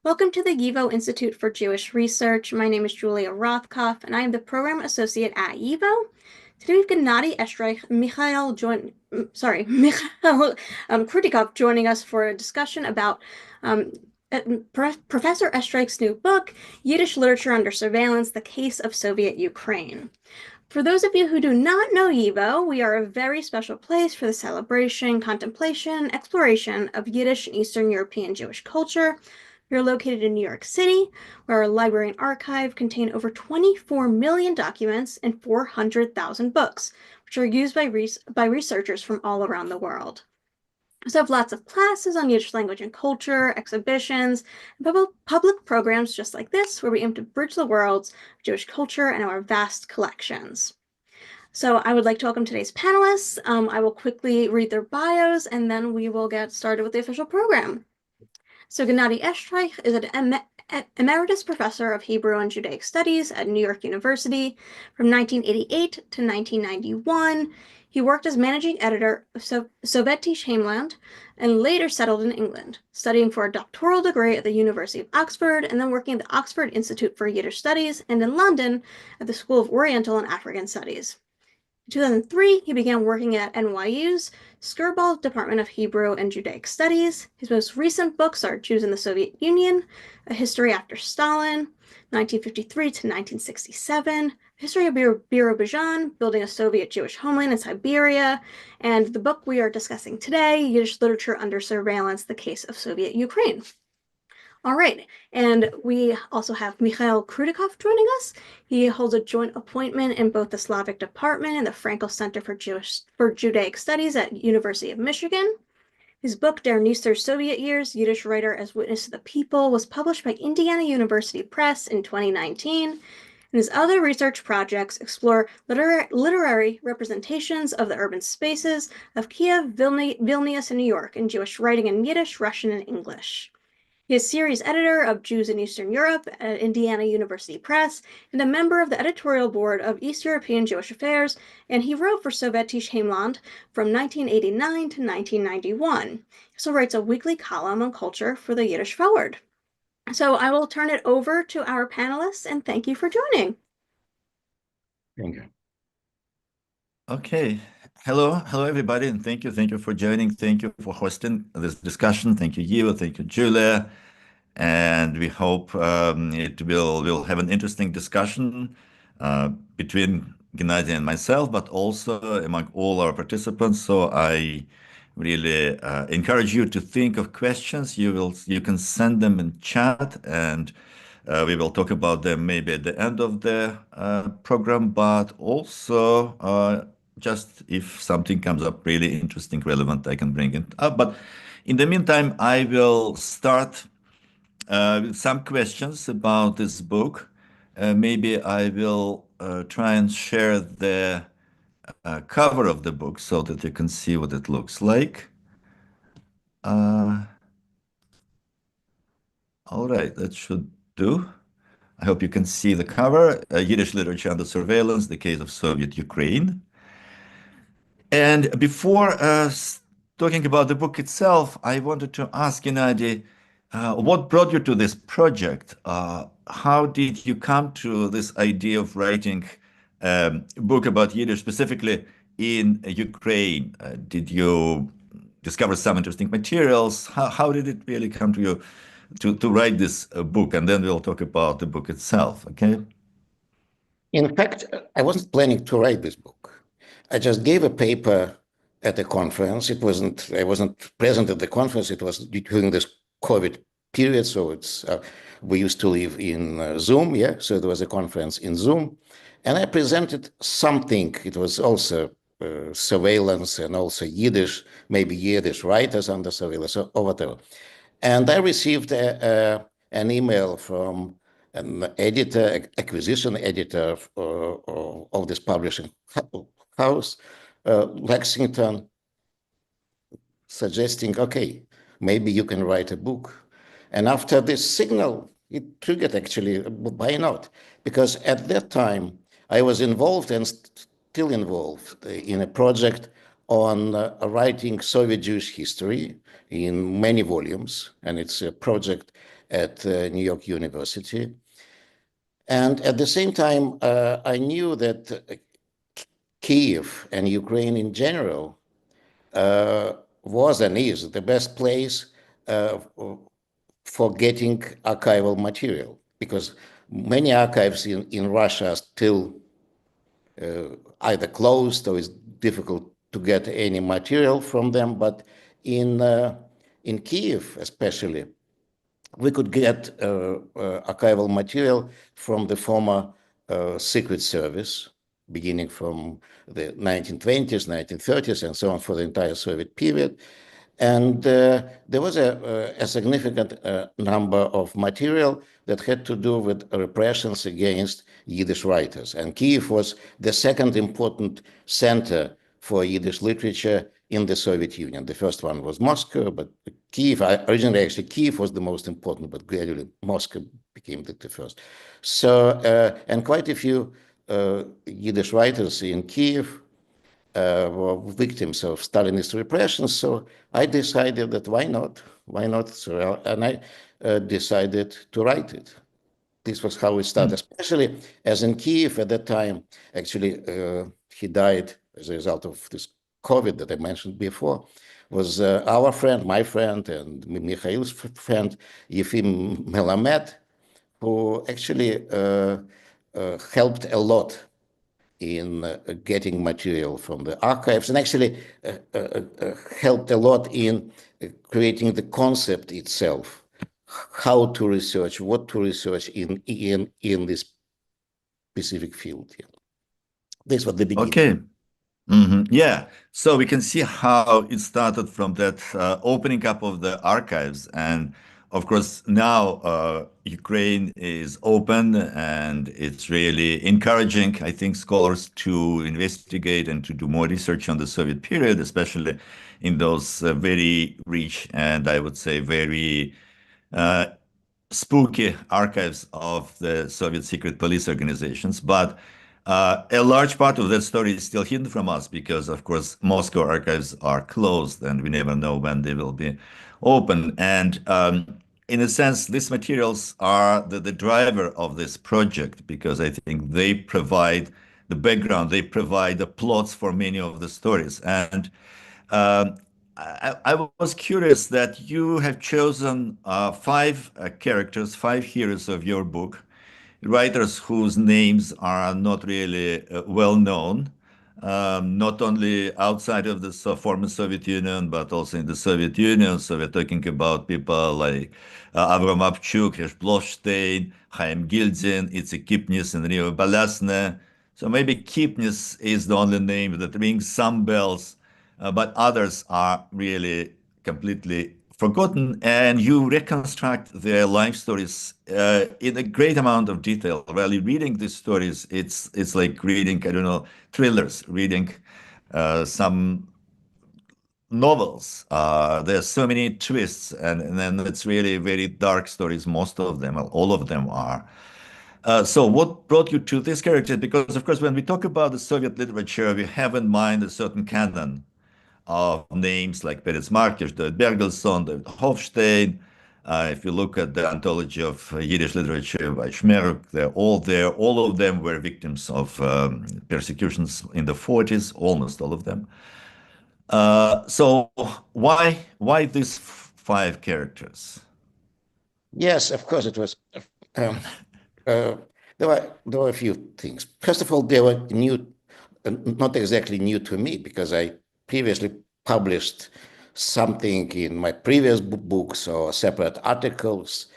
Welcome to the YIVO Institute for Jewish Research. My name is Julia Rothkopf, and I am the Program Associate at YIVO. Today we have Gennady Estraikh and Mikhail Krutikov joining us for a discussion about Professor Estraikh's new book, Yiddish Literature Under Surveillance, The Case of Soviet Ukraine. For those of you who do not know YIVO, we are a very special place for the celebration, contemplation, exploration of Yiddish and Eastern European Jewish culture. We are located in New York City, where our library and archive contain over 24 million documents and 400,000 books, which are used by researchers from all around the world. We also have lots of classes on Yiddish language and culture, exhibitions, and public programs just like this, where we aim to bridge the worlds of Jewish culture and our vast collections. So I would like to welcome today's panelists. I will quickly read their bios, and then we will get started with the official program. So Gennady Estraikh is an emeritus professor of Hebrew and Judaic Studies at New York University from 1988 to 1991. He worked as managing editor of Soviet Yiddish and later settled in England, studying for a doctoral degree at the University of Oxford and then working at the Oxford Institute for Yiddish Studies and in London at the School of Oriental and African Studies. In 2003, he began working at NYU's Skirball Department of Hebrew and Judaic Studies. His most recent books are Jews in the Soviet Union, A History After Stalin, 1953 to 1967, History of Birobidzhan, Building a Soviet Jewish Homeland in Siberia, and the book we are discussing today, Yiddish Literature Under Surveillance, The Case of Soviet Ukraine. All right, and we also have Mikhail Krutikov joining us. He holds a joint appointment in both the Slavic Department and the Frankel Center for Judaic Studies at University of Michigan. His book, Der Neuester Soviet Years, Yiddish Writer as Witness to the People, was published by Indiana University Press in 2019. And his other research projects explore literary representations of the urban spaces of Kyiv, Vilnius, and New York in Jewish writing in Yiddish, Russian, and English. He is series editor of Jews in Eastern Europe at Indiana University Press and a member of the editorial board of East European Jewish Affairs, and he wrote for Soviet Yiddish from 1989 to 1991. He also writes a weekly column on culture for the Yiddish Forward. So I will turn it over to our panelists, and thank you for joining. Thank you. Okay. Hello, everybody, and thank you for joining. Thank you for hosting this discussion. Thank you, Yiva. Thank you, Julia. And we hope we'll have an interesting discussion between Gennady and myself, but also among all our participants. So I really encourage you to think of questions. You can send them in chat, and we will talk about them maybe at the end of the program, but also just if something comes up really interesting, relevant, I can bring it up. But in the meantime, I will start with some questions about this book. Maybe I will try and share the cover of the book so that you can see what it looks like. All right, that should do. I hope you can see the cover, Yiddish Literature Under Surveillance, The Case of Soviet Ukraine. And before talking about the book itself, I wanted to ask Gennady, what brought you to this project? How did you come to this idea of writing a book about Yiddish, specifically in Ukraine? Did you discover some interesting materials? How did it really come to you to write this book? And then we'll talk about the book itself, okay? In fact, I wasn't planning to write this book. I just gave a paper at a conference. I wasn't present at the conference. It was during this COVID period. So we used to live in Zoom. Yeah. So there was a conference in Zoom, and I presented something. It was also surveillance and also Yiddish, maybe Yiddish writers under surveillance or whatever. And I received an email from an editor, acquisition editor of this publishing house, Lexington, suggesting, okay, maybe you can write a book. And after this signal, it triggered actually, why not? Because at that time, I was involved and still involved in a project on writing Soviet Jewish history in many volumes. And it's a project at New York University. And at the same time, I knew that Kyiv and Ukraine in general was and is the best place for getting archival material, because many archives in Russia are still either closed or it's difficult to get any material from them. But in Kyiv, especially, we could get archival material from the former Secret Service, beginning from the 1920s, 1930s, and so on, for the entire Soviet period. And there was a significant number of material that had to do with repressions against Yiddish writers. And Kyiv was the second important center for Yiddish literature in the Soviet Union. The first one was Moscow, but Kyiv, originally actually Kyiv was the most important, but gradually Moscow became the first. So, and quite a few Yiddish writers in Kyiv were victims of Stalinist repression. So I decided that why not? Why not? So, and I decided to write it. This was how it started, especially as in Kyiv at that time. Actually, he died as a result of this COVID that I mentioned before. Was our friend, my friend, and Mikhail's friend, Yefim Melamed, who actually helped a lot in getting material from the archives, and actually helped a lot in creating the concept itself, how to research, what to research in this specific field. Yeah. This was the beginning. Okay. Yeah. So we can see how it started from that opening up of the archives. And of course, now Ukraine is open and it's really encouraging, I think, scholars to investigate and to do more research on the Soviet period, especially in those very rich and I would say very spooky archives of the Soviet secret police organizations. But a large part of that story is still hidden from us because, of course, Moscow archives are closed and we never know when they will be open. And in a sense, these materials are the driver of this project because I think they provide the background, they provide the plots for many of the stories. And um, I was curious that you have chosen five characters, five heroes of your book, writers whose names are not really well known, not only outside of the former Soviet Union, but also in the Soviet Union. So we're talking about people like Avrom Abchuk, Hirsh Bloshteyn, Chaim Gildin, Itsik Kipnis, and Rive Balyasne. So maybe Kipnis is the only name that rings some bells, but others are really completely forgotten, and you reconstruct their life stories in a great amount of detail. While you're reading these stories, it's like reading, I don't know, thrillers, reading some novels. There's so many twists, and then it's really very dark stories. Most of them, well, all of them are. So what brought you to this character? Because, of course, when we talk about the Soviet literature, we have in mind a certain canon of names like Peretz Markish, David Bergelson, David Hofstein. If you look at the anthology of Yiddish literature by Shmeruk, they're all there. All of them were victims of persecutions in the 40s, almost all of them. So why these five characters? Yes, of course it was. Um, uh, there were a few things. First of all, they were new, not exactly new to me, because I previously published something in my previous books or separate articles.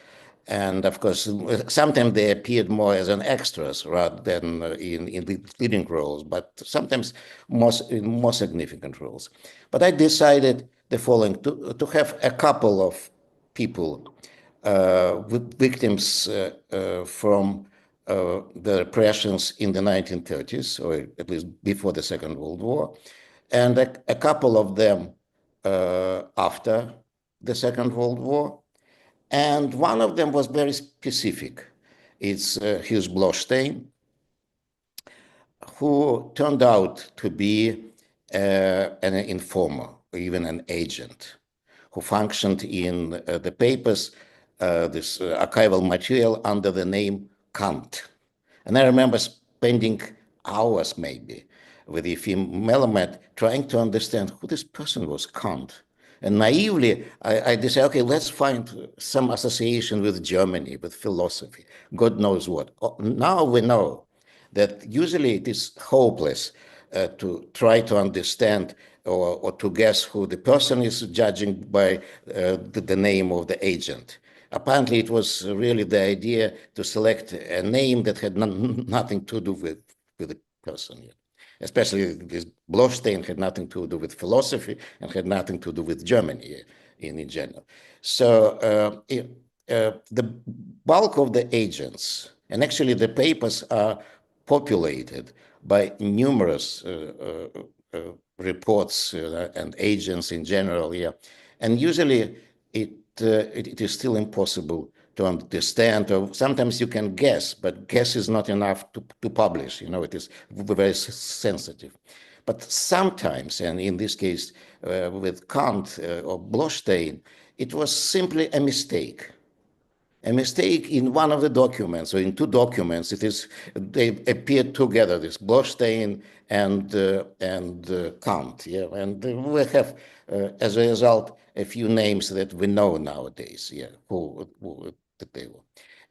And of course, sometimes they appeared more as an extras rather than in the leading roles, but sometimes in more significant roles. But I decided the following, to have a couple of people with victims from the repressions in the 1930s, or at least before the Second World War, and a couple of them after the Second World War. And one of them was very specific. It's Hirsh Bloshteyn, who turned out to be an informer, or even an agent, who functioned in the papers this archival material under the name Kant. And I remember spending hours maybe with Efim Melamed trying to understand who this person was, Kant. And naively, I decided, okay, let's find some association with Germany, with philosophy, God knows what. Now we know that usually it is hopeless to try to understand or to guess who the person is, judging by the name of the agent. Apparently, it was really the idea to select a name that had nothing to do with the person. Especially this Bloshteyn had nothing to do with philosophy and had nothing to do with Germany in general. So the bulk of the agents, and actually the papers are populated by numerous reports and agents in general, and usually it is still impossible to understand, or sometimes you can guess, but guess is not enough to publish. It is very sensitive. But sometimes, and in this case with Kant or Bloshteyn, it was simply a mistake. A mistake in one of the documents, or in two documents. They appeared together, this Bloshteyn and Kant, and we have, as a result, a few names that we know nowadays, who they were.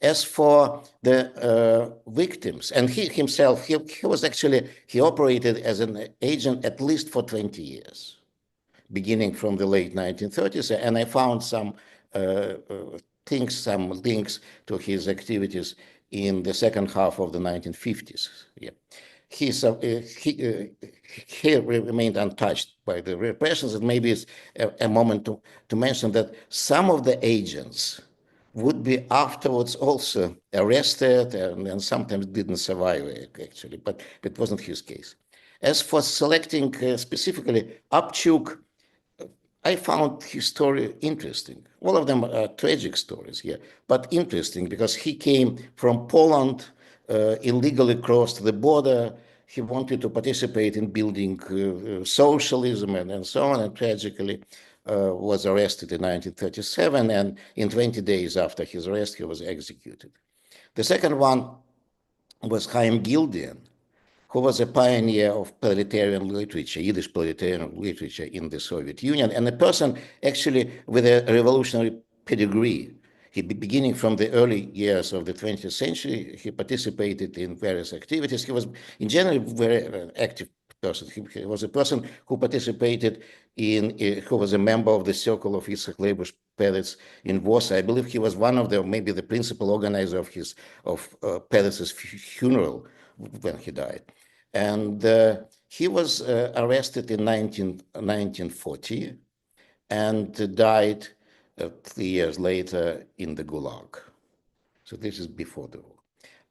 As for the victims, and he himself, he was actually, he operated as an agent at least for 20 years, beginning from the late 1930s, and I found some some links to his activities in the second half of the 1950s. He remained untouched by the repressions, and maybe it's a moment to mention that some of the agents would be afterwards also arrested and sometimes didn't survive, actually, but it wasn't his case. As for selecting specifically Abchuk, I found his story interesting. All of them are tragic stories here, but interesting because he came from Poland, illegally crossed the border. He wanted to participate in building socialism and so on, and tragically was arrested in 1937, and in 20 days after his arrest, he was executed. The second one was Chaim Gildin, who was a pioneer of proletarian literature, Yiddish proletarian literature in the Soviet Union, and a person actually with a revolutionary pedigree. He, beginning from the early years of the 20th century, he participated in various activities. He was, in general, very active person. He was a person who participated who was a member of the circle of Itsik Kipnis in Warsaw. I believe he was one of maybe the principal organizer of Peretz's funeral when he died. And he was arrested in 1940 and died 3 years later in the Gulag. So this is before the war.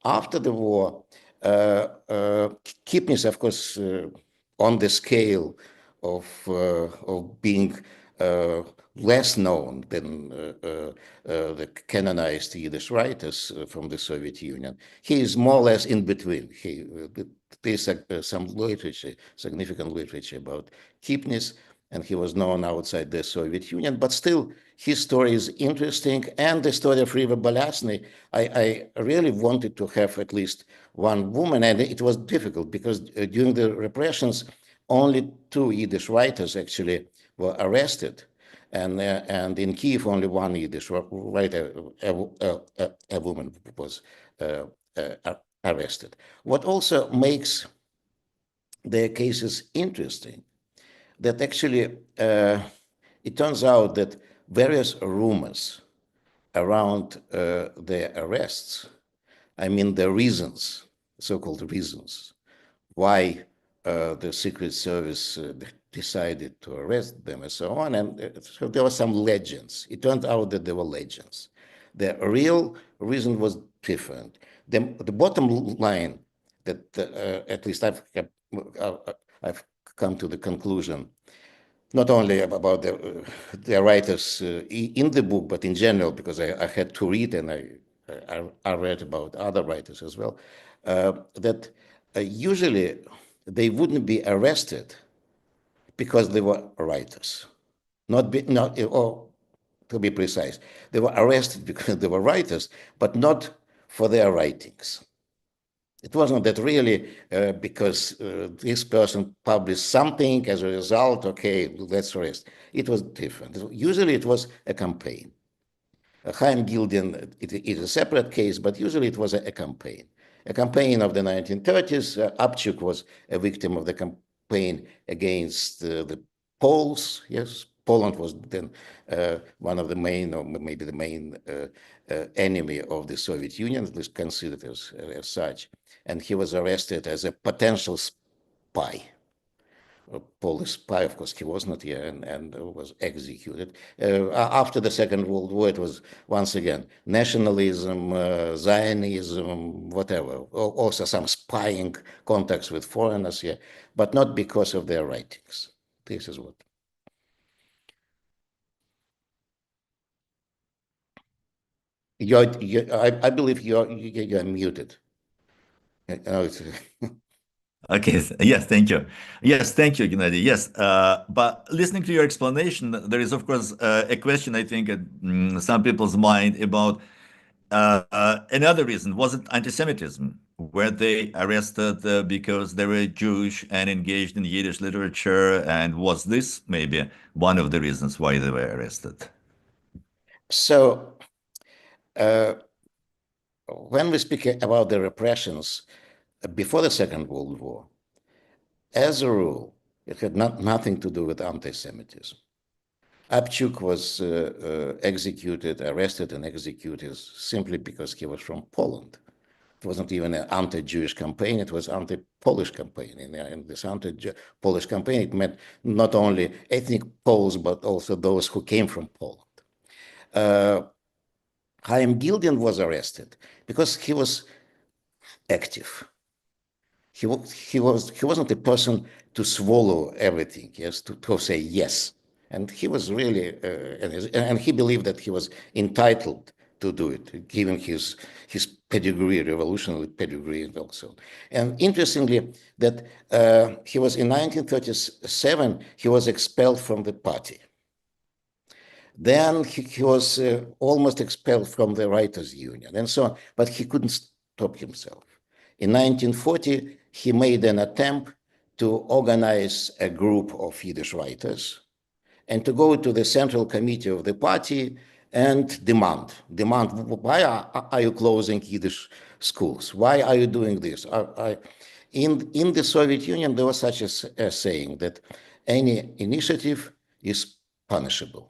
After the war, Kipnis, of course, on the scale of being less known than the canonized Yiddish writers from the Soviet Union, he is more or less in between. There's some literature, significant literature about Kipnis, and he was known outside the Soviet Union, but still his story is interesting. And the story of Rive Balyasne, I really wanted to have at least one woman, and it was difficult because during the repressions, only 2 Yiddish writers actually were arrested. And in Kyiv, only one Yiddish writer, a woman, was arrested. What also makes their cases interesting, that actually it turns out that various rumors around their arrests, I mean the reasons, so-called reasons, why the Secret Service decided to arrest them and so on. And so there were some legends. It turned out that there were legends. The real reason was different. The bottom line that at least I've come to the conclusion, not only about the writers in the book, but in general, because I had to read and I read about other writers as well, that usually they wouldn't be arrested because they were writers, or to be precise. They were arrested because they were writers, but not for their writings. It wasn't that really because this person published something as a result, okay, let's arrest. It was different. Usually it was a campaign. Chaim Gildin, it is a separate case, but usually it was a campaign. A campaign of the 1930s. Abchuk was a victim of the campaign against the Poles. Yes, Poland was then one of the main, or maybe the main enemy of the Soviet Union, at least considered as such. And he was arrested as a potential spy. A Polish spy, of course, he was not here, and was executed. After the Second World War, it was once again nationalism, Zionism, whatever. Also some spying contacts with foreigners here, but not because of their writings. This is what. I believe you're muted. Okay. Yes, thank you. Yes, thank you, Gennady. Yes, but listening to your explanation, there is, of course, a question, I think, in some people's mind about another reason. Was it anti-Semitism? Were they arrested because they were Jewish and engaged in Yiddish literature? And was this maybe one of the reasons why they were arrested? So, when we speak about the repressions before the Second World War, as a rule, it had nothing to do with anti-Semitism. Abchuk was arrested and executed simply because he was from Poland. It wasn't even an anti-Jewish campaign, it was anti-Polish campaign. In this anti-Polish campaign, it meant not only ethnic Poles, but also those who came from Poland. Chaim Gildin was arrested because he was active. He wasn't a person to swallow everything, yes, to say yes. And he was really, and he believed that he was entitled to do it, given his pedigree, revolutionary pedigree also. And interestingly, that he was in 1937, he was expelled from the party. Then he was almost expelled from the writers' union and so on, but he couldn't stop himself. In 1940, he made an attempt to organize a group of Yiddish writers and to go to the central committee of the party and demand, why are you closing Yiddish schools? Why are you doing this? In the Soviet Union, there was such a saying that any initiative is punishable.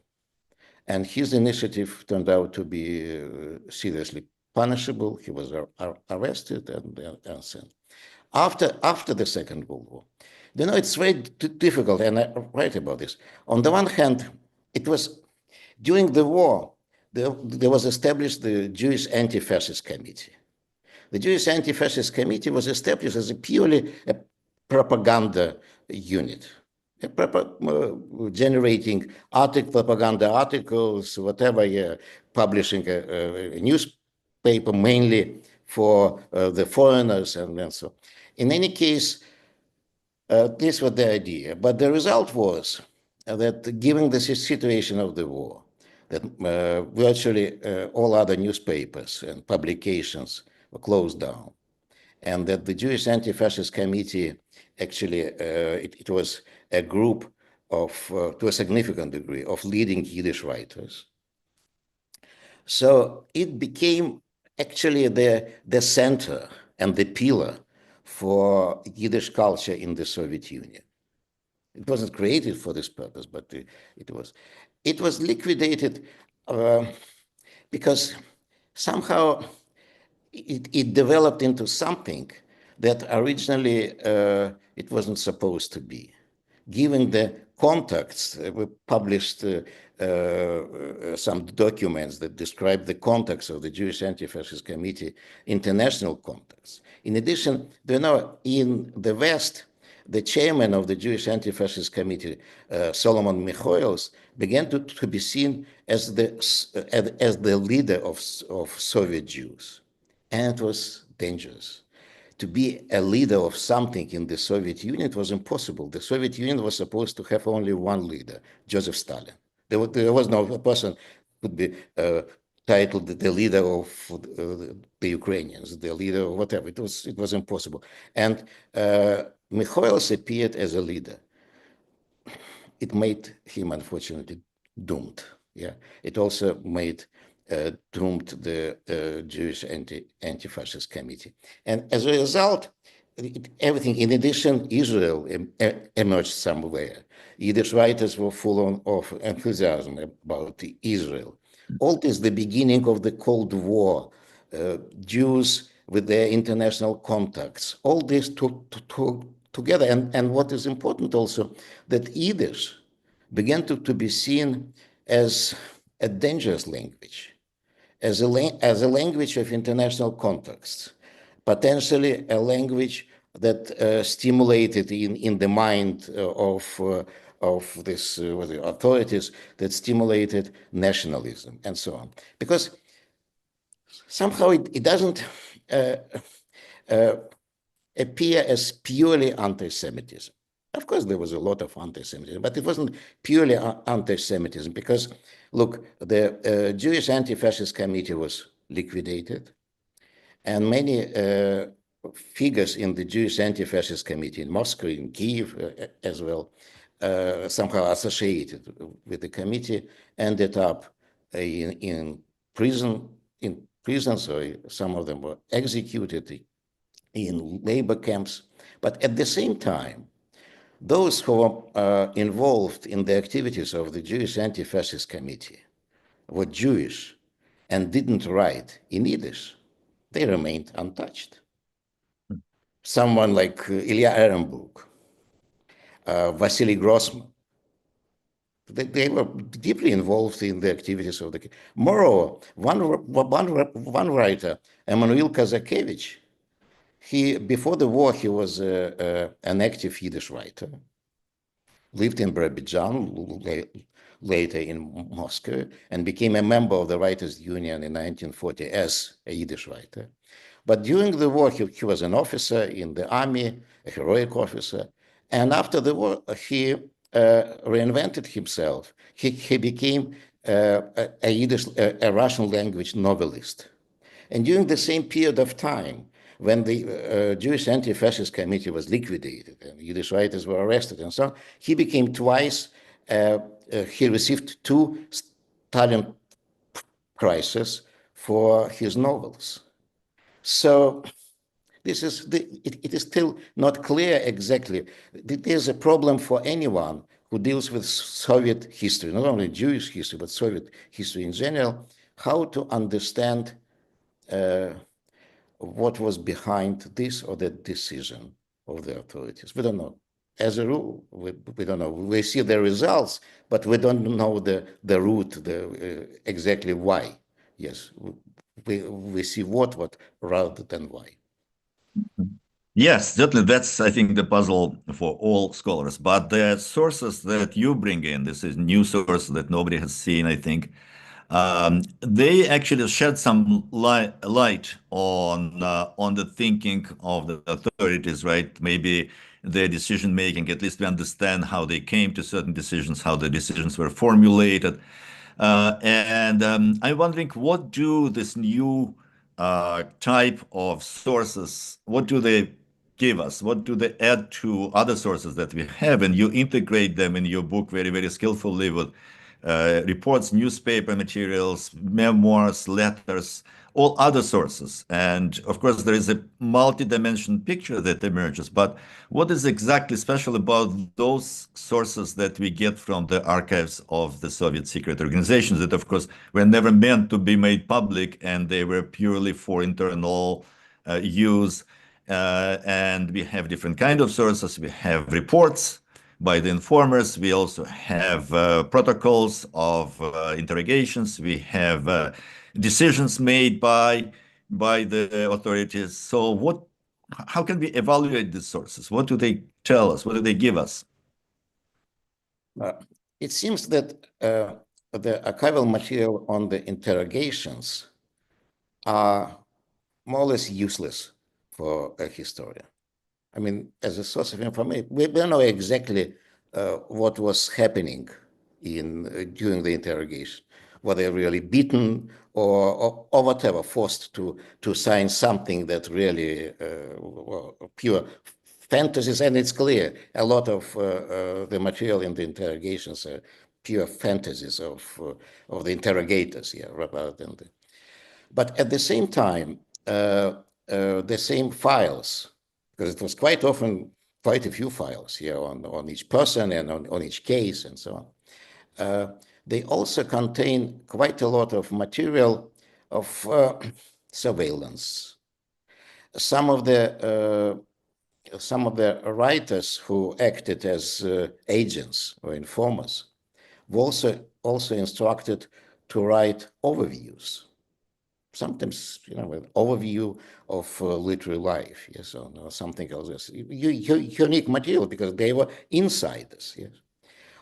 And his initiative turned out to be seriously punishable. He was arrested and sent. After the Second World War, it's very difficult, and I write about this. On the one hand, it was during the war, there was established the Jewish Anti-Fascist Committee. The Jewish Anti-Fascist Committee was established as purely a propaganda unit, generating propaganda articles, whatever, publishing a newspaper mainly for the foreigners and so on. In any case, this was the idea. But the result was that given the situation of the war, that virtually all other newspapers and publications were closed down, and that the Jewish Anti-Fascist Committee, actually, it was a group of, to a significant degree, of leading Yiddish writers. So it became actually the center and the pillar for Yiddish culture in the Soviet Union. It wasn't created for this purpose, but it was. It was liquidated because somehow it developed into something that originally it wasn't supposed to be. Given the contacts, we published some documents that describe the contacts of the Jewish Anti-Fascist Committee, international contacts. In addition, in the West, the chairman of the Jewish Anti-Fascist Committee, Solomon Michoels, began to be seen as the leader of Soviet Jews. And it was dangerous. To be a leader of something in the Soviet Union, it was impossible. The Soviet Union was supposed to have only one leader, Joseph Stalin. There was no person could be titled the leader of the Ukrainians, the leader of whatever. It was impossible. And Mikhails appeared as a leader. It made him, unfortunately, doomed. Yeah, it also made doomed the Jewish anti-fascist committee. And as a result, everything, in addition, Israel emerged somewhere. Yiddish writers were full of enthusiasm about Israel. All this, the beginning of the Cold War, Jews with their international contacts, all this took together. And what is important also, that Yiddish began to be seen as a dangerous language, as a language of international contacts, potentially a language that stimulated in the mind of this authorities, that stimulated nationalism and so on. Because somehow it doesn't appear as purely anti-Semitism. Of course, there was a lot of anti-Semitism, but it wasn't purely anti-Semitism because, look, the Jewish Anti-Fascist Committee was liquidated, and many figures in the Jewish Anti-Fascist Committee in Moscow, in Kyiv as well, somehow associated with the committee, ended up in prisons, or some of them were executed in labor camps. But at the same time, those who were involved in the activities of the Jewish Anti-Fascist Committee were Jewish and didn't write in Yiddish. They remained untouched. Someone like Ilya Ehrenburg, Vasily Grossman, they were deeply involved in the activities of the. Moreover, one writer, Emanuel Kazakevich, before the war, he was an active Yiddish writer, lived in Birobidzhan, later in Moscow, and became a member of the Writers' Union in 1940 as a Yiddish writer. But during the war, he was an officer in the army, a heroic officer. And after the war, he reinvented himself. He became a Russian language novelist. And during the same period of time, when the Jewish Anti-Fascist Committee was liquidated and Yiddish writers were arrested and so on, he became twice, he received 2 Stalin prizes for his novels. So it is still not clear exactly. There's a problem for anyone who deals with Soviet history, not only Jewish history, but Soviet history in general, how to understand what was behind this or that decision of the authorities. We don't know. As a rule, we don't know. We see the results, but we don't know the root, exactly why. Yes, we see what rather than why. Yes, certainly that's, I think, the puzzle for all scholars. But the sources that you bring in, this is new source that nobody has seen, I think, they actually shed some light on the thinking of the authorities, right? Maybe their decision making, at least we understand how they came to certain decisions, how the decisions were formulated. And I'm wondering, what do this new type of sources, what do they give us? What do they add to other sources that we have? And you integrate them in your book very, very skillfully with reports, newspaper materials, memoirs, letters, all other sources. And of course, there is a multi-dimensional picture that emerges. But what is exactly special about those sources that we get from the archives of the Soviet secret organizations that, of course, were never meant to be made public and they were purely for internal use? And we have different kind of sources. We have reports by the informers. We also have protocols of interrogations. We have decisions made by the authorities. So how can we evaluate these sources? What do they tell us? What do they give us? It seems that the archival material on the interrogations are more or less useless for a historian. I mean, as a source of information, we don't know exactly what was happening during the interrogation. were they really beaten or whatever, forced to sign something that really were pure fantasies. And it's clear a lot of the material in the interrogations are pure fantasies of the interrogators, rather than the. But at the same time, the same files, because it was quite often quite a few files here on each person and on each case and so on. They also contain quite a lot of material of surveillance. Some of the writers who acted as agents or informers were also instructed to write overviews. Sometimes, an overview of literary life, yes, or something else. Unique material because they were insiders, yes.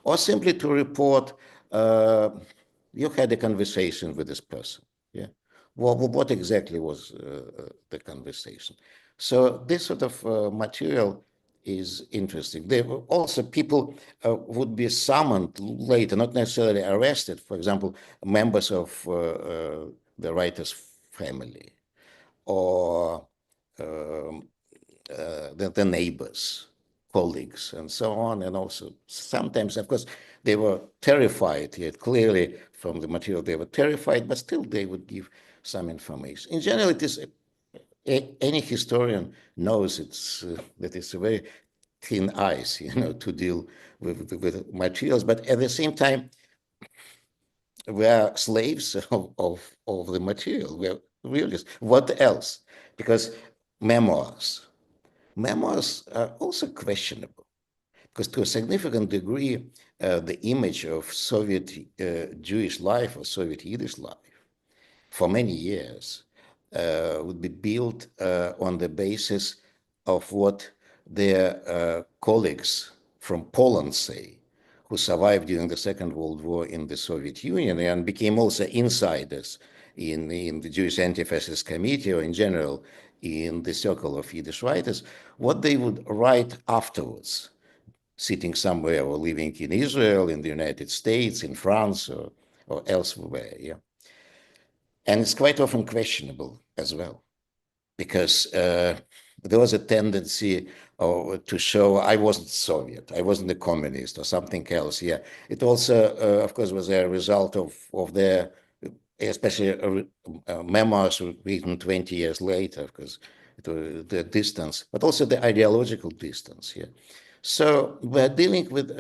Or simply to report, you had a conversation with this person, yeah. What exactly was the conversation? So this sort of material is interesting. There were also people would be summoned later, not necessarily arrested. For example, members of the writer's family, or the neighbors, colleagues, and so on. And also sometimes, of course, they were terrified, yet clearly from the material they were terrified, but still they would give some information. In general, it is any historian knows that it's a very thin ice, to deal with materials, but at the same time, we are slaves of the material. We are realists. What else? Because memoirs are also questionable, because to a significant degree, the image of Soviet Jewish life or Soviet Yiddish life for many years would be built on the basis of what their colleagues from Poland say, who survived during the Second World War in the Soviet Union and became also insiders in the Jewish Anti-Fascist Committee, or in general in the circle of Yiddish writers, what they would write afterwards, sitting somewhere or living in Israel, in the United States, in France, or elsewhere. Yeah. And it's quite often questionable as well, because there was a tendency to show I wasn't Soviet, I wasn't a communist or something else. Yeah, it also, of course, was a result of their, especially memoirs written 20 years later, because it was the distance, but also the ideological distance. Yeah, so we're dealing with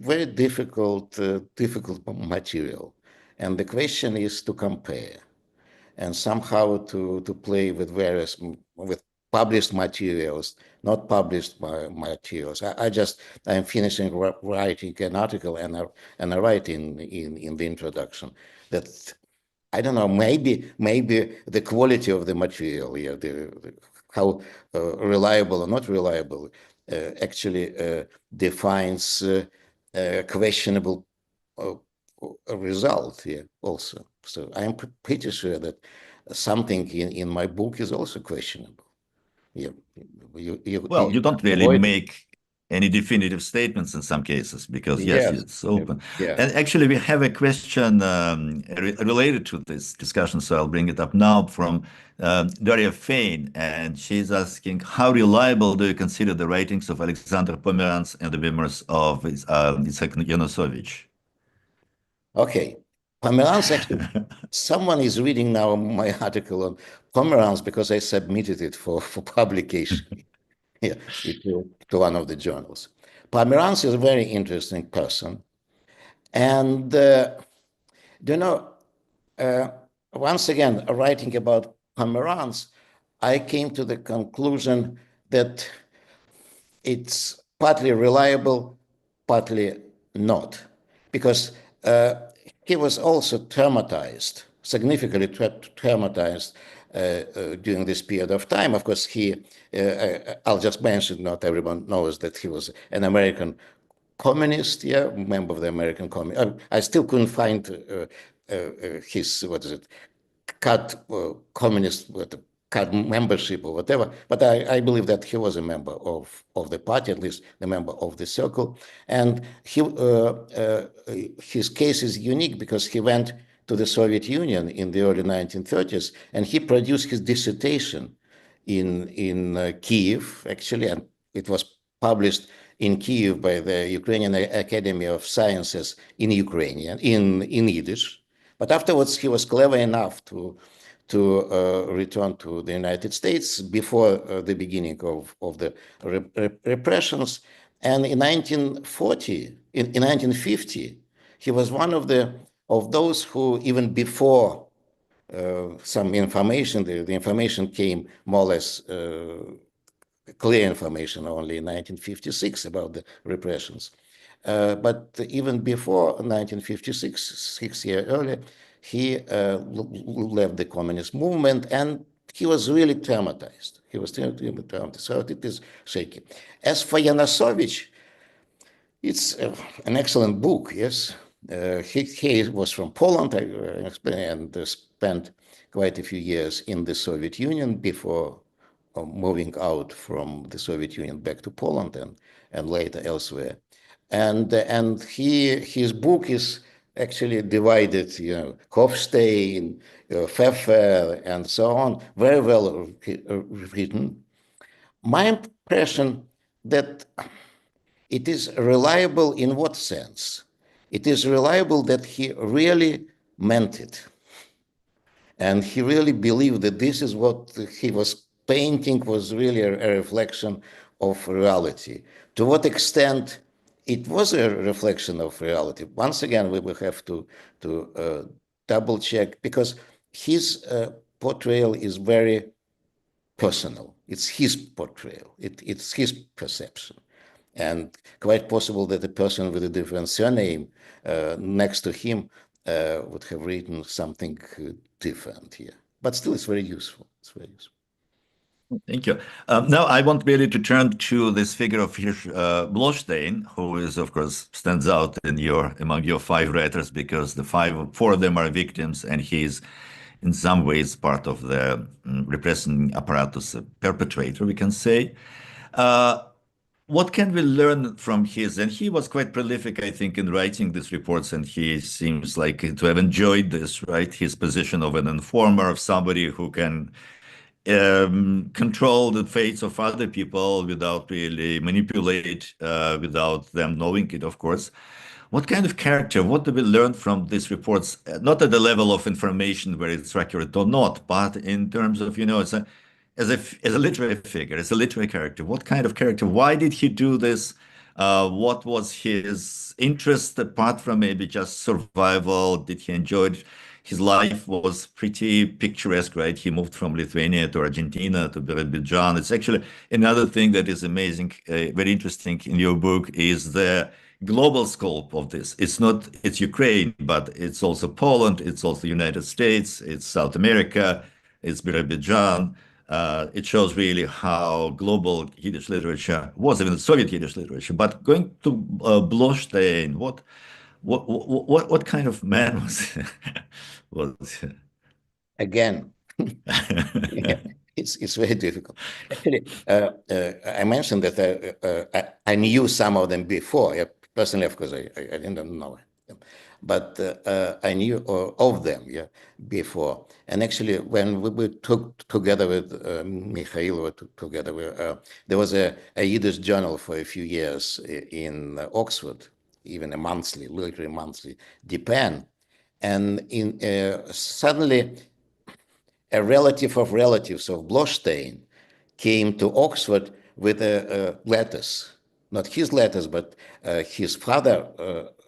very difficult material, and the question is to compare and somehow to play with with published materials, not published materials. I'm finishing writing an article, and I write in the introduction that I don't know, maybe the quality of the material, yeah, how reliable or not reliable actually defines questionable a result here also. So I'm pretty sure that something in my book is also questionable. Yeah, Well, you don't really avoid. make any definitive statements in some cases because, yes, Yes, it's open. yeah. And actually, we have a question related to this discussion, so I'll bring it up now from Daria Fain, and she's asking, how reliable do you consider the writings of Alexander Pomerantz and the memoirs of Itsik Kipnis? Okay, Pomerantz, actually, someone is reading now my article on Pomerantz because I submitted it for publication. Yeah, to one of the journals. Pomerantz is a very interesting person. And, once again, writing about Pomerantz, I came to the conclusion that it's partly reliable, partly not, because he was also traumatized, significantly traumatized during this period of time. Of course, I'll just mention, not everyone knows that he was an American communist, yeah, member of the American Communist. I still couldn't find his, card communist card membership or whatever, but I believe that he was a member of the party, at least a member of the circle. And his case is unique because he went to the Soviet Union in the early 1930s, and he produced his dissertation in Kyiv, actually, and it was published in Kyiv by the Ukrainian Academy of Sciences in Ukrainian, in Yiddish. But afterwards, he was clever enough to return to the United States before the beginning of the repressions. And in 1940, in 1950, he was one of those who, even before some information, the information came more or less clear information only in 1956 about the repressions. But even before 1956, 6 years earlier, he left the communist movement, and he was really traumatized. He was really traumatized, so it is shaky. As for Yanukovych, it's an excellent book, yes. He was from Poland and spent quite a few years in the Soviet Union before moving out from the Soviet Union back to Poland and later elsewhere. And his book is actually divided, Hofstein, Pfeffer, and so on, very well written. My impression that it is reliable in what sense? It is reliable that he really meant it. And he really believed that this is what he was painting was really a reflection of reality. To what extent it was a reflection of reality? Once again, we will have to double check, because his portrayal is very personal. It's his portrayal. It's his perception. And quite possible that a person with a different surname next to him would have written something different here. But still, it's very useful. It's very useful. Thank you. Now I want really to turn to this figure of Hirsh Bloshteyn, who is, of course, stands out in among your five writers, because four of them are victims, and he's in some ways part of the repressing apparatus, a perpetrator, we can say. What can we learn from his? And he was quite prolific, I think, in writing these reports, and he seems like to have enjoyed this, right? His position of an informer, of somebody who can control the fates of other people without really manipulate, without them knowing it, of course. What kind of character, what do we learn from these reports? Not at the level of information where it's accurate or not, but in terms of, as a literary figure, as a literary character, what kind of character? Why did he do this? What was his interest apart from maybe just survival? Did he enjoy it? His life was pretty picturesque, right? He moved from Lithuania to Argentina to Azerbaijan. It's actually another thing that is amazing, very interesting in your book is the global scope of this. It's Ukraine, but it's also Poland, it's also the United States, it's South America, it's Azerbaijan. It shows really how global Yiddish literature was, even the Soviet Yiddish literature. But going to Bloshteyn, what kind of man was Again, yeah, it's very difficult. Actually, I mentioned that I knew some of them before. Yeah, personally, of course, I didn't know them, but I knew of them, yeah, before. And actually, when we took together with Mikhail, there was a Yiddish journal for a few years in Oxford, even a monthly, literally monthly, Depend. And suddenly, a relative of relatives of Bloshteyn came to Oxford with letters, not his letters, but his father,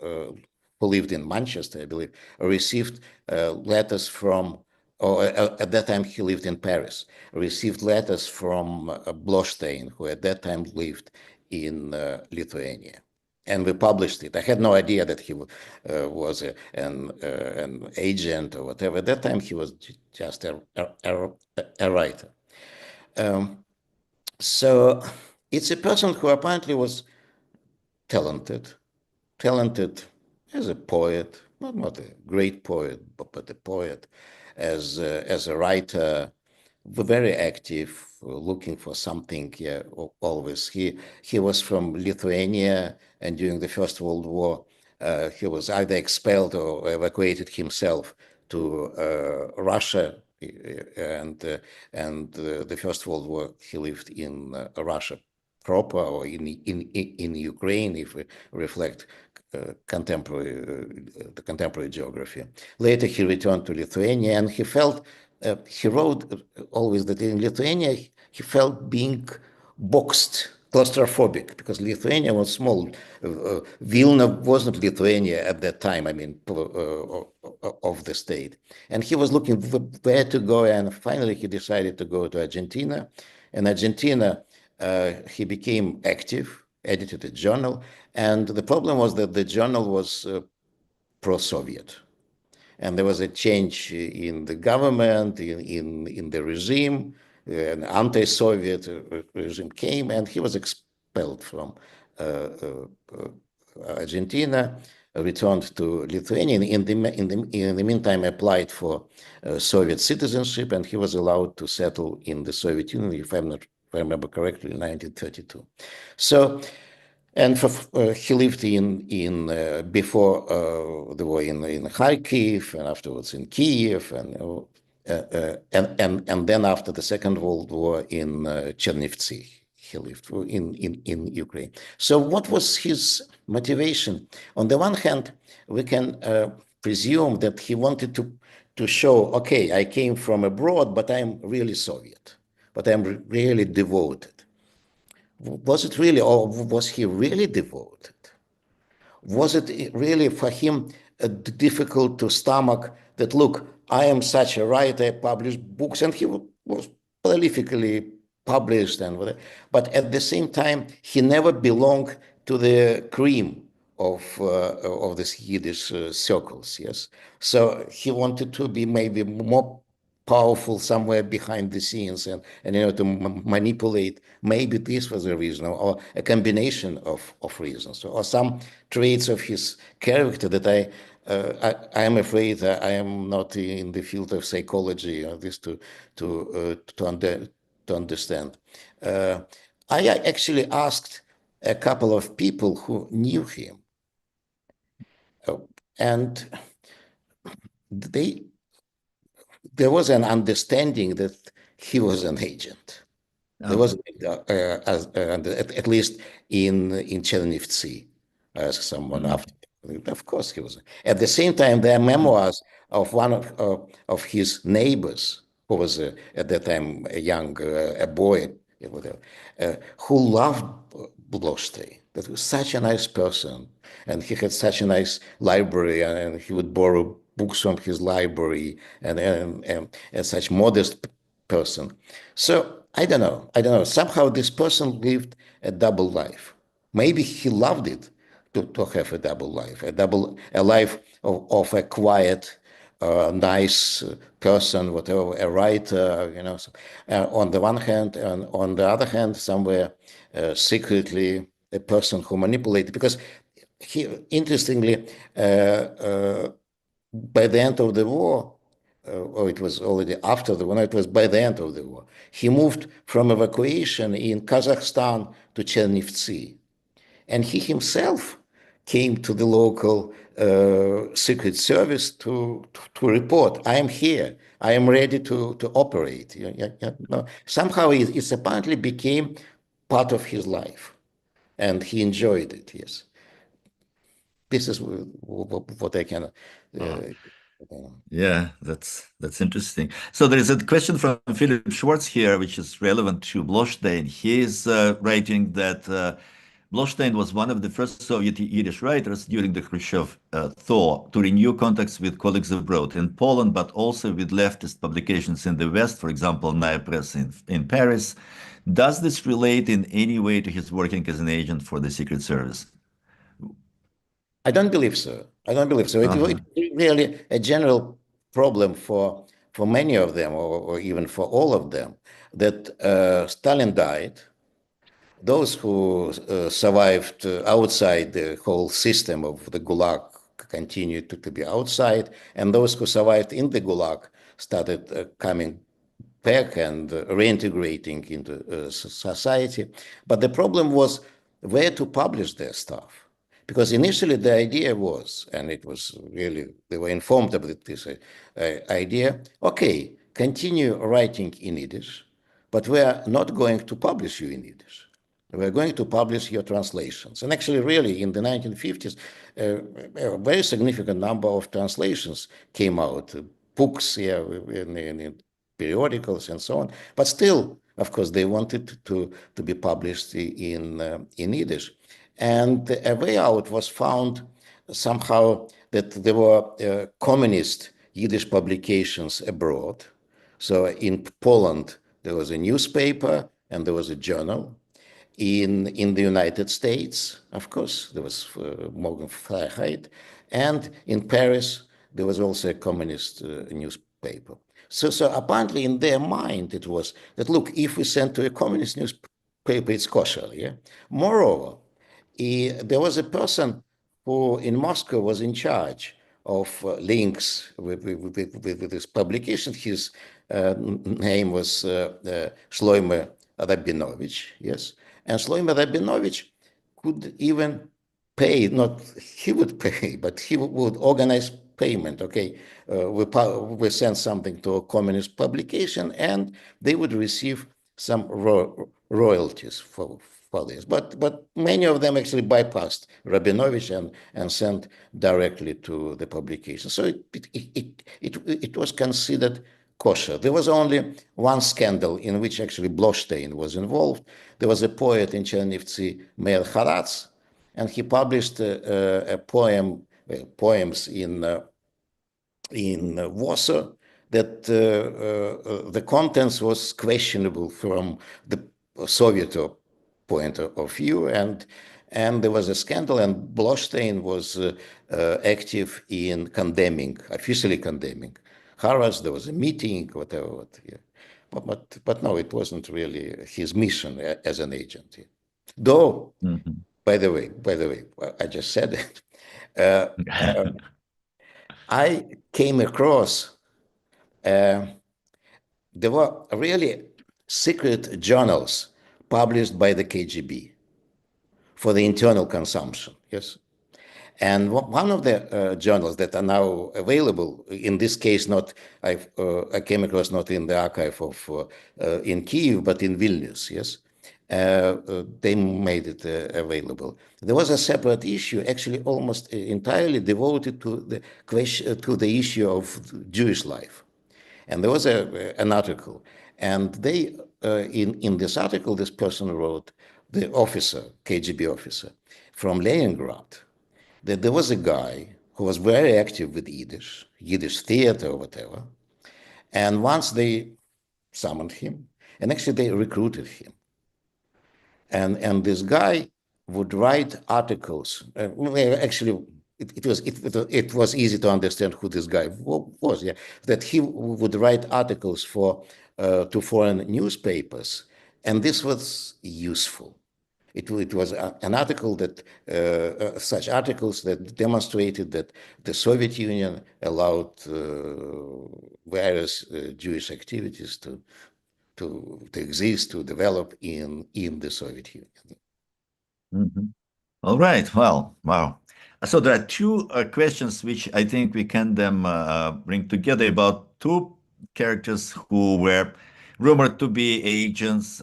who lived in Manchester, I believe, received letters from, or at that time he lived in Paris, received letters from Bloshteyn, who at that time lived in Lithuania. And we published it. I had no idea that he was an agent or whatever. At that time, he was just a writer. So it's a person who apparently was talented as a poet, not a great poet, but a poet, as a writer, very active, looking for something, always. He was from Lithuania, and during the First World War, He was either expelled or evacuated himself to Russia, and the First World War he lived in Russia proper, or in Ukraine, if we reflect the contemporary geography. Later he returned to Lithuania, and he wrote always that in Lithuania he felt being boxed, claustrophobic, because Lithuania was small. Vilna wasn't Lithuania at that time, I mean, of the state. And he was looking where to go, and finally he decided to go to Argentina. In Argentina, he became active, edited a journal, and the problem was that the journal was pro-Soviet. And there was a change in the government, in the regime. An anti-Soviet regime came, and he was expelled from Argentina, returned to Lithuania. In the meantime, applied for Soviet citizenship, and he was allowed to settle in the Soviet Union, if I remember correctly, in 1932. So. And he lived in before the war in Kharkiv, and afterwards in Kyiv, and then after the Second World War in Chernivtsi. He lived in Ukraine. So what was his motivation? On the one hand, we can presume that he wanted to show, okay, I came from abroad, but I'm really Soviet, but I'm really devoted. Was it really, or was he really devoted? Was it really for him difficult to stomach that, look, I am such a writer, I publish books, and he was prolifically published, but at the same time, he never belonged to the cream of this Yiddish circles, yes? So he wanted to be maybe more powerful somewhere behind the scenes, and to manipulate. Maybe this was a reason, or a combination of reasons, or some traits of his character that I am afraid I am not in the field of psychology this to understand. I actually asked a couple of people who knew him, and there was an understanding that he was an agent. There was, at least in Chernivtsi, as someone after. Of course, he was. At the same time, there are memoirs of one of his neighbors, who was at that time a boy, who loved Bloshteyn. That was such a nice person, and he had such a nice library, and he would borrow books from his library, and such modest person. So I don't know. Somehow this person lived a double life. Maybe he loved it to have a double life, a life of a quiet, nice person, whatever, a writer, So, on the one hand, and on the other hand, somewhere secretly a person who manipulated, because he, interestingly, by the end of the war, or it was already after the war, no, it was by the end of the war, he moved from evacuation in Kazakhstan to Chernivtsi. And he himself came to the local secret service to report, I am here, I am ready to operate. Somehow it apparently became part of his life, and he enjoyed it, yes. This is what I can... Yeah, that's interesting. So there is a question from Philip Schwartz here, which is relevant to Bloshteyn. He is writing that Bloshteyn was one of the first Soviet Yiddish writers during the Khrushchev thaw to renew contacts with colleagues abroad in Poland, but also with leftist publications in the West, for example, Naya Press in Paris. Does this relate in any way to his working as an agent for the Secret Service? I don't believe so. It's really a general problem for many of them, or even for all of them, that Stalin died. Those who survived outside the whole system of the Gulag continued to be outside, and those who survived in the Gulag started coming back and reintegrating into society. But the problem was where to publish their stuff, Because initially the idea was, and it was really, they were informed about this idea, okay, continue writing in Yiddish, but we are not going to publish you in Yiddish. We're going to publish your translations. And actually, really, in the 1950s, a very significant number of translations came out, books, yeah, in periodicals and so on. But still, of course, they wanted to be published in Yiddish. And a way out was found somehow that there were communist Yiddish publications abroad. So in Poland, there was a newspaper and there was a journal. In the United States, of course, there was Morgan Freiheit. And in Paris, there was also a communist newspaper. So apparently in their mind, it was that, look, if we send to a communist newspaper, it's kosher, yeah? Moreover, there was a person who in Moscow was in charge of links with this publication. His name was Shloime Rabinovich, yes. And Shloime Rabinovich could even pay, not he would pay, but he would organize payment. Okay, we send something to a communist publication and they would receive some royalties for this. But many of them actually bypassed Rabinovich and sent directly to the publication. So it was considered kosher. There was only one scandal in which actually Bloshteyn was involved. There was a poet in Chernivtsi, Meir Haratz, and he published poems in Warsaw that the contents was questionable from the Soviet point of view, and there was a scandal, and Bloshteyn was active in officially condemning Haras. There was a meeting, whatever. Yeah. But no, it wasn't really his mission as an agent. Yeah. Though, by the way, I just said it. I came across there were really secret journals published by the KGB for the internal consumption. Yes. And one of the journals that are now available, in this case, I came across not in the archive of in Kyiv, but in Vilnius. Yes, they made it available. There was a separate issue, actually almost entirely devoted to the question, to the issue of Jewish life. And there was an article, and they in this article, this person wrote, the officer, KGB officer from Leningrad, that there was a guy who was very active with Yiddish theater or whatever. And once they summoned him, and actually they recruited him. And this guy would write articles. Actually, it was easy to understand who this guy was. Yeah, that he would write articles to foreign newspapers, and this was useful. It was an article that such articles that demonstrated that the Soviet Union allowed various Jewish activities to exist, to develop in the Soviet Union. Mm-hmm. All right. Well, wow. So there are two questions which I think we can bring together about two characters who were rumored to be agents.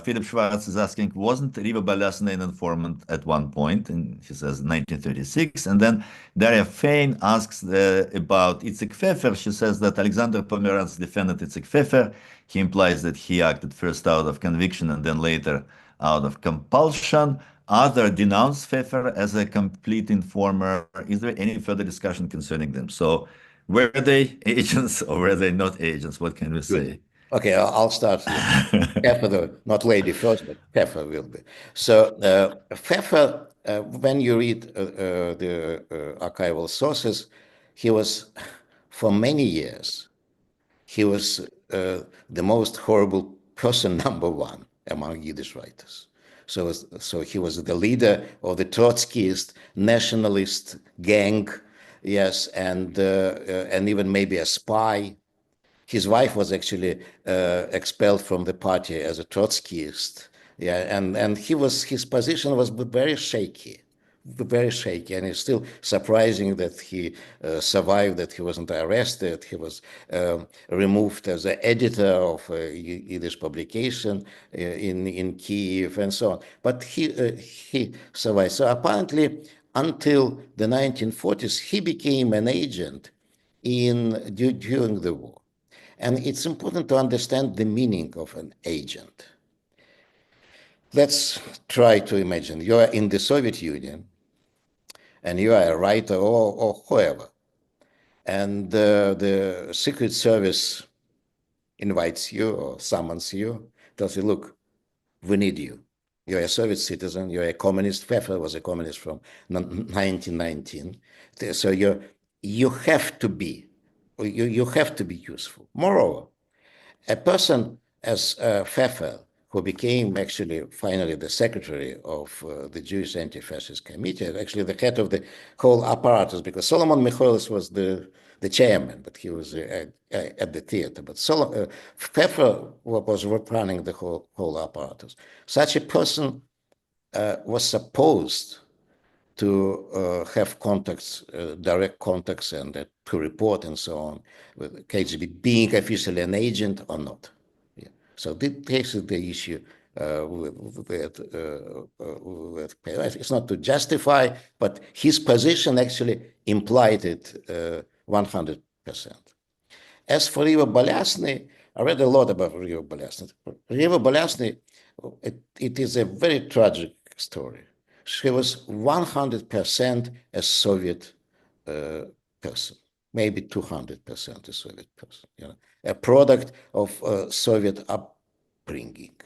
Philip Schwartz is asking, wasn't Rive Balyasne an informant at one point? And he says 1936. And then Daria Fein asks about Itsik Pfeffer. She says that Alexander Pomeranz defended Itsik Pfeffer. He implies that he acted first out of conviction and then later out of compulsion. Others denounce Pfeffer as a complete informer. Is there any further discussion concerning them? So were they agents or were they not agents? What can we say? Okay, I'll start. Pfeffer, not lady first, but Pfeffer will be. So Pfeffer, when you read the archival sources, he was, for many years, he was the most horrible person, number one, among Yiddish writers. So he was the leader of the Trotskyist nationalist gang, yes, and even maybe a spy. His wife was actually expelled from the party as a Trotskyist, yeah, and his position was very shaky very shaky, and it's still surprising that he survived, that he wasn't arrested. He was removed as an editor of a Yiddish publication in Kyiv and so on. But he survived. So apparently, until the 1940s, he became an agent during the war. And it's important to understand the meaning of an agent. Let's try to imagine you are in the Soviet Union and you are a writer or whoever, and the Secret Service invites you or summons you, tells you, look, we need you. You're a Soviet citizen, you're a communist. Pfeffer was a communist from 1919. So you have to be useful. Moreover, a person as Pfeffer, who became actually finally the secretary of the Jewish Anti-Fascist Committee, actually the head of the whole apparatus, because Solomon Michaelis was the chairman, but he was at the theater. But Pfeffer was running the whole apparatus. Such a person was supposed to have contacts, direct contacts, and to report and so on with KGB, being officially an agent or not. Yeah. So this is the issue with it's not to justify, but his position actually implied it 100%. As for Rive Balyasne, I read a lot about Rive Balyasne. Rive Balyasne, it is a very tragic story. She was 100% a Soviet person, maybe 200% a Soviet person, a product of Soviet upbringing,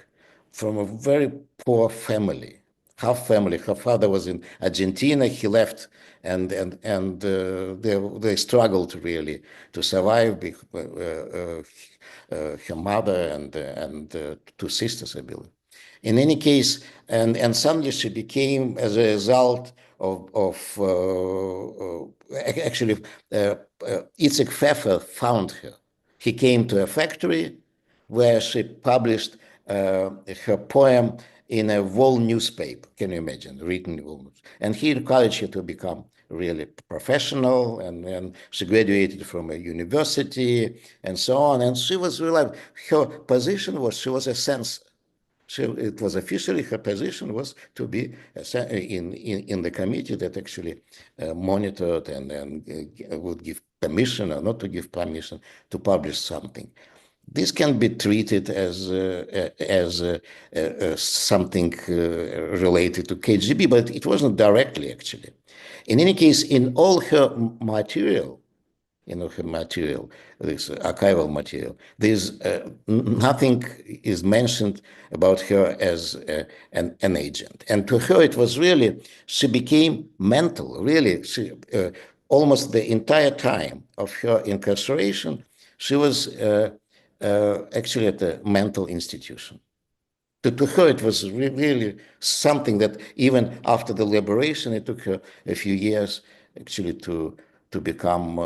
from a very poor family, half family. Her father was in Argentina. He left, and they struggled really to survive. Her mother and two sisters, I believe. In any case, and suddenly she became, as a result of actually, Itsik Pfeffer found her. He came to a factory where she published her poem in a wall newspaper. Can you imagine, written wall? And he encouraged her to become really professional, and she graduated from a university and so on. And she was really, her position was, she was a censor. It was officially, her position was to be in the committee that actually monitored and would give permission or not to give permission to publish something. This can be treated as something related to KGB, but it wasn't directly, actually. In any case, in all her material, this archival material, there's nothing is mentioned about her as an agent. And to her, it was really, she became mental, really. She, almost the entire time of her incarceration, she was actually at a mental institution. To her, it was really something that even after the liberation, it took her a few years actually to become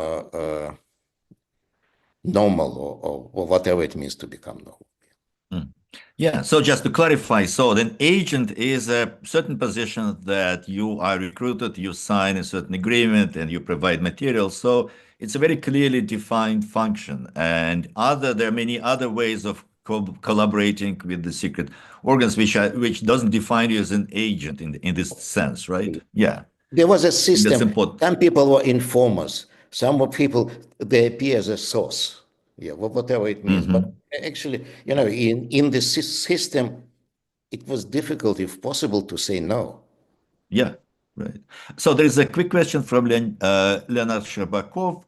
normal, or whatever it means to become normal. Yeah, so just to clarify, so an agent is a certain position that you are recruited, you sign a certain agreement, and you provide materials. So it's a very clearly defined function. And there are many other ways of collaborating with the secret organs, which doesn't define you as an agent in this sense, right? Yeah. There was a system. That's important. Some people were informers. Some people, they appear as a source. Yeah, whatever it means. But actually, in the system, it was difficult, if possible, to say no. Yeah, right. So there is a quick question from Leonard Sherbakov.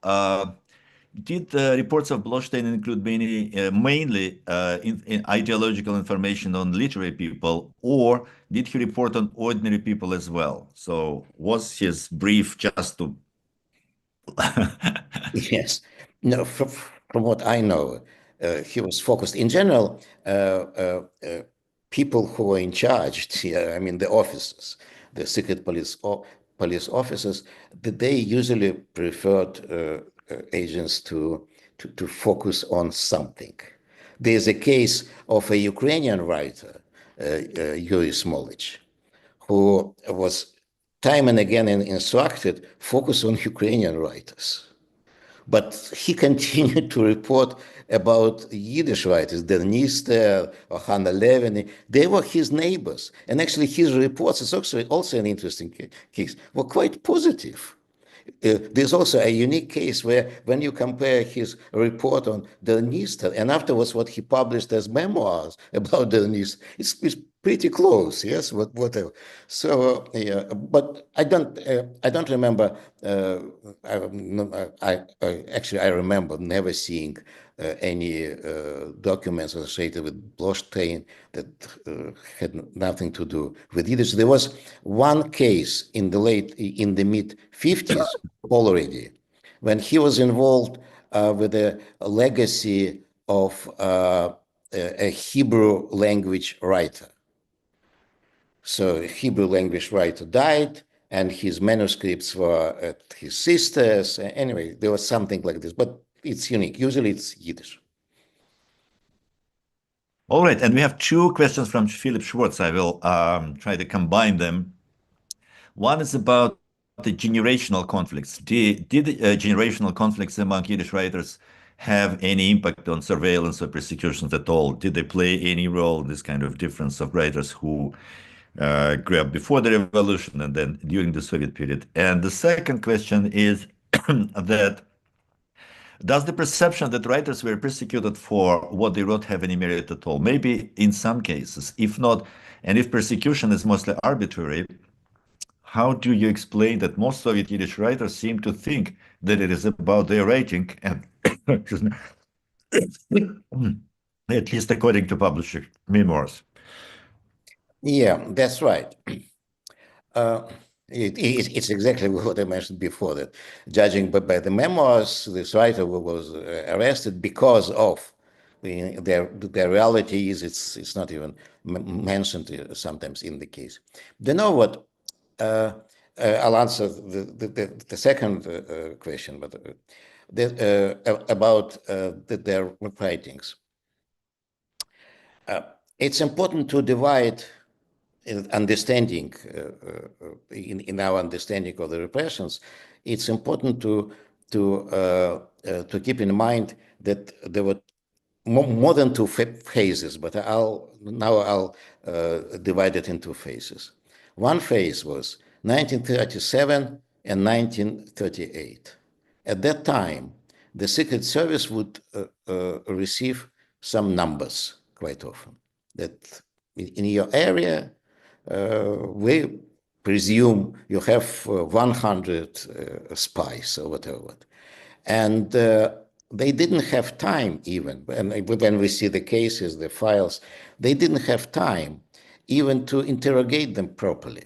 Did the reports of Bloshteyn include mainly in ideological information on literary people, or did he report on ordinary people as well? So was his brief just to... Yes. No, from what I know, he was focused. In general, people who were in charge, I mean, the officers, the secret police officers, they usually preferred agents to focus on something. There's a case of a Ukrainian writer, Yuri Smolich, who was time and again instructed, focus on Ukrainian writers. But he continued to report about Yiddish writers, Dernister or Hannah Levin. They were his neighbors. And actually his reports, is also an interesting case, were quite positive. There's also a unique case where when you compare his report on Dernister and afterwards what he published as memoirs about Dernister, it's pretty close, yes, whatever. So, yeah, but I don't remember. I remember never seeing any documents associated with Bloshteyn that had nothing to do with Yiddish. There was one case in the mid 50s already, when he was involved with a legacy of a Hebrew language writer. So a Hebrew language writer died, and his manuscripts were at his sister's. Anyway, there was something like this, but it's unique. Usually it's Yiddish. All right, and we have two questions from Philip Schwartz. I will try to combine them. One is about the generational conflicts. Did generational conflicts among Yiddish writers have any impact on surveillance or persecutions at all? Did they play any role in this kind of difference of writers who grew up before the revolution and then during the Soviet period? And the second question is that does the perception that writers were persecuted for what they wrote have any merit at all? Maybe in some cases. If not, and if persecution is mostly arbitrary, how do you explain that most Soviet Yiddish writers seem to think that it is about their writing and at least according to publisher memoirs? Yeah, that's right. It's exactly what I mentioned before, that judging by the memoirs, this writer was arrested because of their reality is it's not even mentioned sometimes in the case. Do you know what? I'll answer the second question, but about their writings. It's important to divide understanding in our understanding of the repressions. It's important to keep in mind that there were more than two phases, but I'll divide it into phases. One phase was 1937 and 1938. At that time, the Secret Service would receive some numbers quite often, that in your area, we presume you have 100 spies or whatever. And they didn't have time even, and when we see the cases, the files, they didn't have time even to interrogate them properly.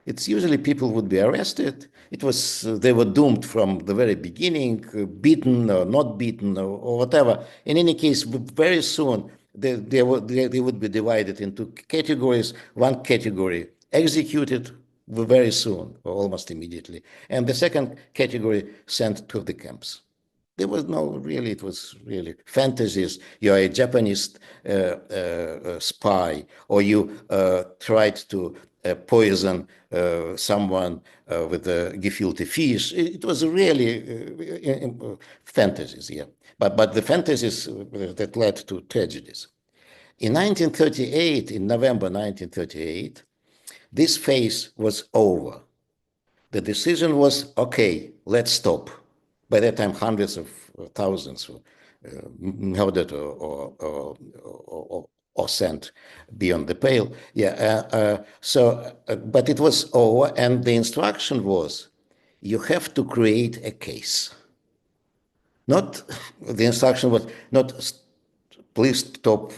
It's usually people would be arrested. It was they were doomed from the very beginning, beaten or not beaten or whatever. In any case, very soon they would be divided into categories. One category executed very soon, or almost immediately, and the second category sent to the camps. There was it was really fantasies. You're a Japanese spy, or you tried to poison someone with a gefilte fish. It was really fantasies, yeah. But the fantasies that led to tragedies. In 1938, in November 1938, this phase was over. The decision was, okay, let's stop. By that time, hundreds of thousands were murdered or sent beyond the pale. Yeah. But it was over, and the instruction was, you have to create a case. Not the instruction was not please stop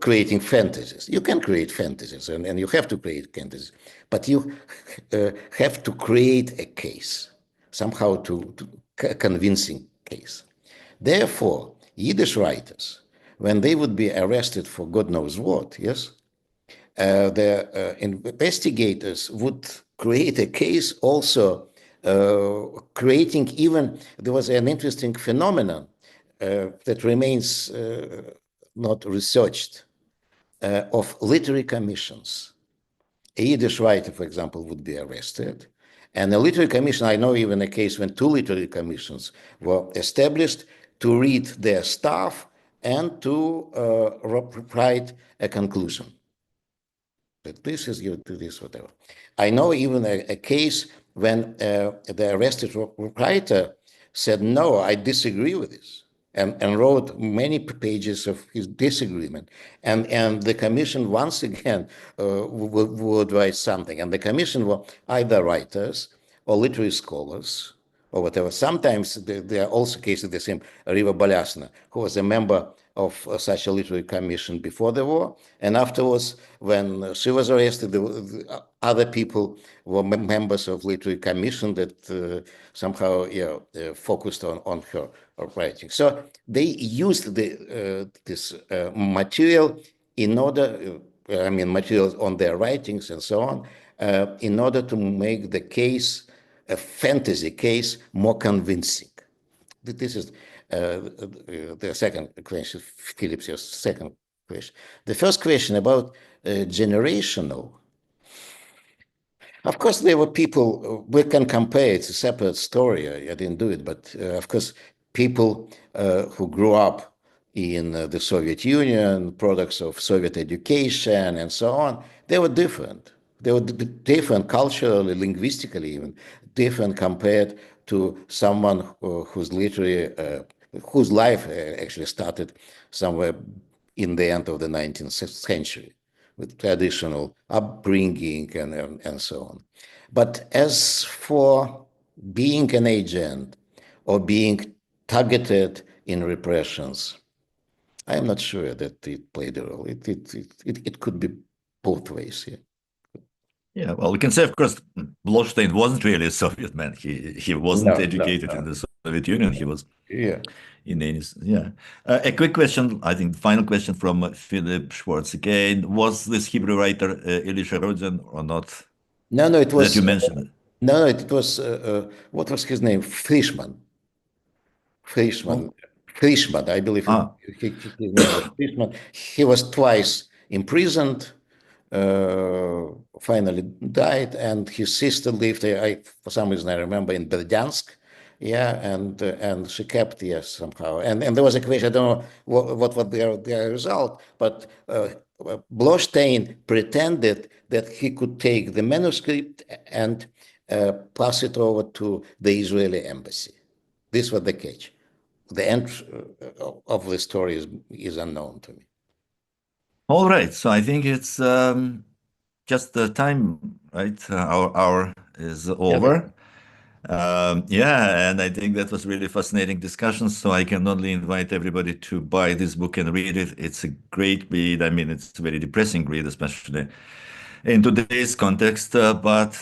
creating fantasies. You can create fantasies, and you have to create fantasies, but you have to create a case, somehow to a convincing case. Therefore, Yiddish writers, when they would be arrested for God knows what, yes, the investigators would create a case also, creating even, there was an interesting phenomenon that remains not researched, of literary commissions. A Yiddish writer, for example, would be arrested, And the literary commission, I know even a case when two literary commissions were established to read their stuff and to write a conclusion. That this is you do this, whatever. I know even a case when the arrested writer said, no, I disagree with this, and wrote many pages of his disagreement. And the commission once again would write something. And the commission were either writers or literary scholars or whatever. Sometimes there are also cases the same. Rive Balyasne, who was a member of such a literary commission before the war, and afterwards, when she was arrested, the other people were members of literary commission that somehow focused on her writing. So they used this material in order, materials on their writings and so on, in order to make the case, a fantasy case, more convincing. This is the second question, Philip's your second question. The first question about generational. Of course, there were people, we can compare, it's a separate story, I didn't do it, but of course, people who grew up in the Soviet Union, products of Soviet education and so on, they were different. They were different culturally, linguistically even, different compared to someone whose literary, whose life actually started somewhere in the end of the 19th century, with traditional upbringing and so on. But as for being an agent or being targeted in repressions, I am not sure that it played a role. It could be both ways. Yeah. Yeah, well, we can say, of course, Bloshteyn wasn't really a Soviet man. He wasn't educated in the Soviet Union. He was in yeah. A quick question, I think, the final question from Philip Schwartz again. Was this Hebrew writer Elisha Rodin or not? No, it was that you mentioned. No, it was what was his name? Frischman. Frischman, I believe his name was Frischman. He was twice imprisoned, finally died, and his sister lived there. For some reason, I remember in Berdansk. Yeah, and she kept, yes, somehow. And there was a question, I don't know what was their result, but Bloshteyn pretended that he could take the manuscript and pass it over to the Israeli embassy. This was the catch. The end of the story is unknown to me. All right, so I think it's just the time, right? Our hour is over. Yeah, and I think that was really fascinating discussion. So I can only invite everybody to buy this book and read it. It's a great read. I mean, it's a very depressing read, especially in today's context. But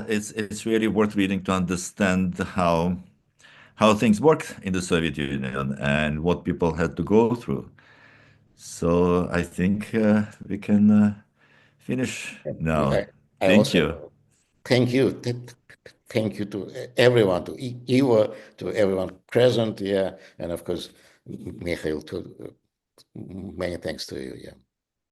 it's really worth reading to understand how things worked in the Soviet Union and what people had to go through. So I think we can finish now. Thank you. Thank you. Thank you to everyone, to Ivo, to everyone present, yeah, and of course, Mikhail, many thanks to you, yeah.